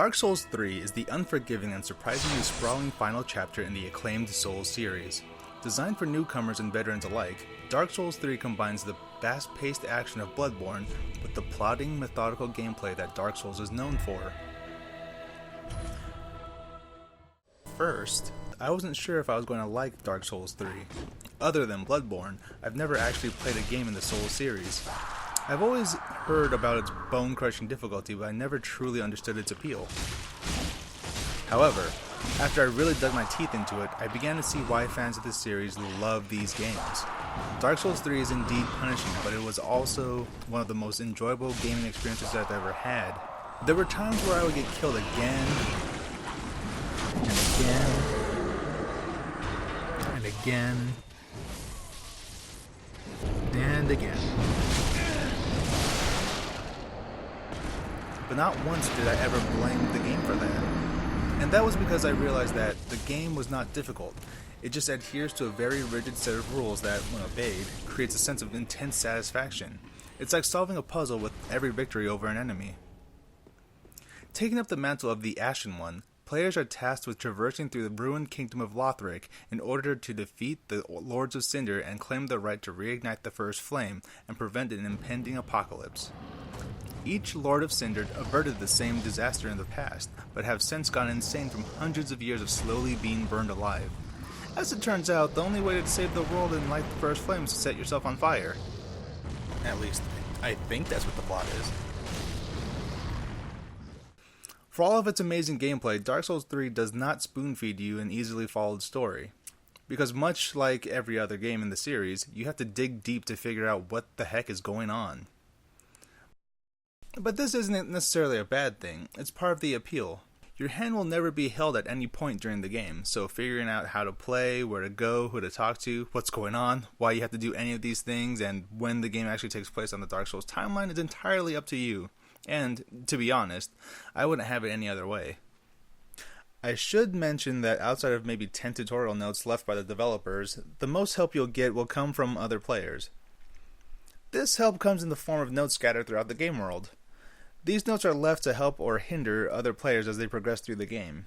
Dark Souls 3 is the unforgiving and surprisingly sprawling final chapter in the acclaimed Souls series. Designed for newcomers and veterans alike, Dark Souls 3 combines the fast-paced action of Bloodborne with the plodding, methodical gameplay that Dark Souls is known for. First, I wasn't sure if I was going to like Dark Souls 3. Other than Bloodborne, I've never actually played a game in the Souls series. I've always heard about its bone-crushing difficulty, but I never truly understood its appeal. However, after I really dug my teeth into it, I began to see why fans of this series love these games. Dark Souls 3 is indeed punishing, but it was also one of the most enjoyable gaming experiences I've ever had. There were times where I would get killed again, and again, and again, and again. But not once did I ever blame the game for that. And that was because I realized that the game was not difficult. It just adheres to a very rigid set of rules that, when obeyed, creates a sense of intense satisfaction. It's like solving a puzzle with every victory over an enemy. Taking up the mantle of the Ashen One, players are tasked with traversing through the ruined kingdom of Lothric in order to defeat the Lords of Cinder and claim the right to reignite the First Flame and prevent an impending apocalypse. Each Lord of Cinder averted the same disaster in the past, but have since gone insane from hundreds of years of slowly being burned alive. As it turns out, the only way to save the world and light the First Flame is to set yourself on fire. At least, I think that's what the plot is. For all of its amazing gameplay, Dark Souls 3 does not spoon-feed you an easily followed story. Because much like every other game in the series, you have to dig deep to figure out what the heck is going on. But this isn't necessarily a bad thing, it's part of the appeal. Your hand will never be held at any point during the game, so figuring out how to play, where to go, who to talk to, what's going on, why you have to do any of these things, and when the game actually takes place on the Dark Souls timeline is entirely up to you. And, to be honest, I wouldn't have it any other way. I should mention that outside of maybe 10 tutorial notes left by the developers, the most help you'll get will come from other players. This help comes in the form of notes scattered throughout the game world. These notes are left to help or hinder other players as they progress through the game.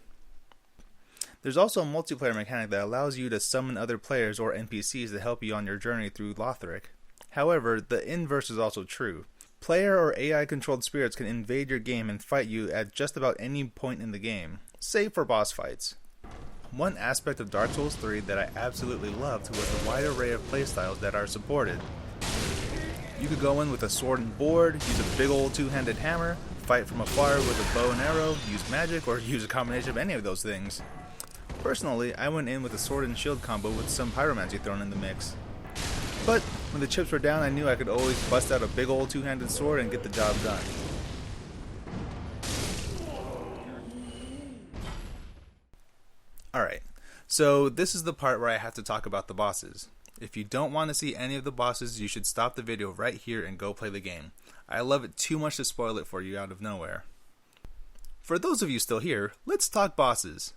There's also a multiplayer mechanic that allows you to summon other players or NPCs to help you on your journey through Lothric. However, the inverse is also true. Player or AI-controlled spirits can invade your game and fight you at just about any point in the game, save for boss fights. One aspect of Dark Souls 3 that I absolutely loved was the wide array of playstyles that are supported. You could go in with a sword and board, use a big old two-handed hammer, fight from afar with a bow and arrow, use magic, or use a combination of any of those things. Personally, I went in with a sword and shield combo with some pyromancy thrown in the mix. But when the chips were down, I knew I could always bust out a big old two-handed sword and get the job done. Alright, so this is the part where I have to talk about the bosses. If you don't want to see any of the bosses, you should stop the video right here and go play the game. I love it too much to spoil it for you out of nowhere. For those of you still here, let's talk bosses.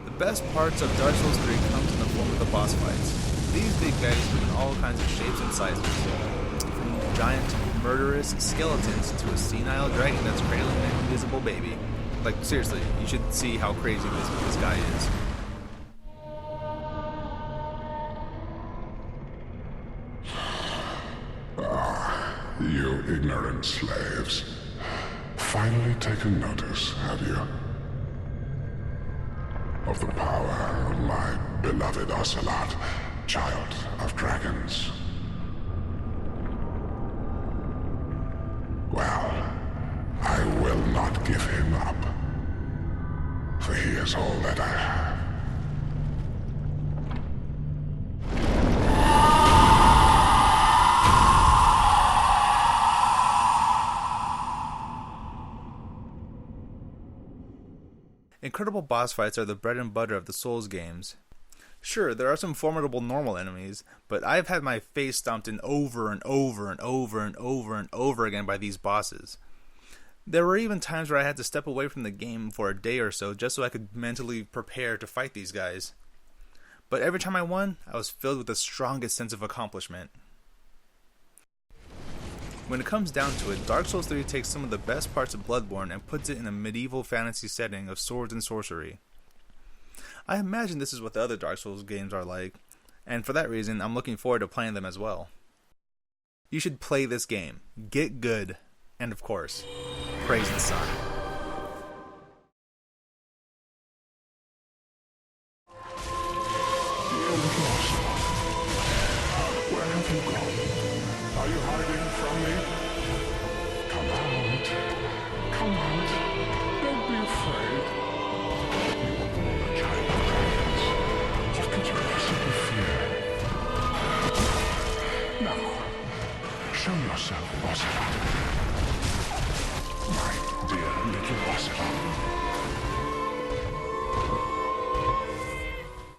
The best parts of Dark Souls 3 comes in the form of the boss fights. These big guys come in all kinds of shapes and sizes, from giant murderous skeletons to a senile dragon that's cradling an invisible baby. Like, seriously, you should see how crazy this guy is. You ignorant slaves. Finally taken notice, have you? Of the power of my beloved Ocelot, child of dragons. Well, I will not give him up, for he is all that I have. Incredible boss fights are the bread and butter of the Souls games. Sure, there are some formidable normal enemies, but I've had my face stomped in over and over and over and over and over again by these bosses. There were even times where I had to step away from the game for a day or so just so I could mentally prepare to fight these guys. But every time I won, I was filled with the strongest sense of accomplishment. When it comes down to it, Dark Souls 3 takes some of the best parts of Bloodborne and puts it in a medieval fantasy setting of swords and sorcery. I imagine this is what the other Dark Souls games are like, and for that reason, I'm looking forward to playing them as well. You should play this game, get good, and of course, praise the sun.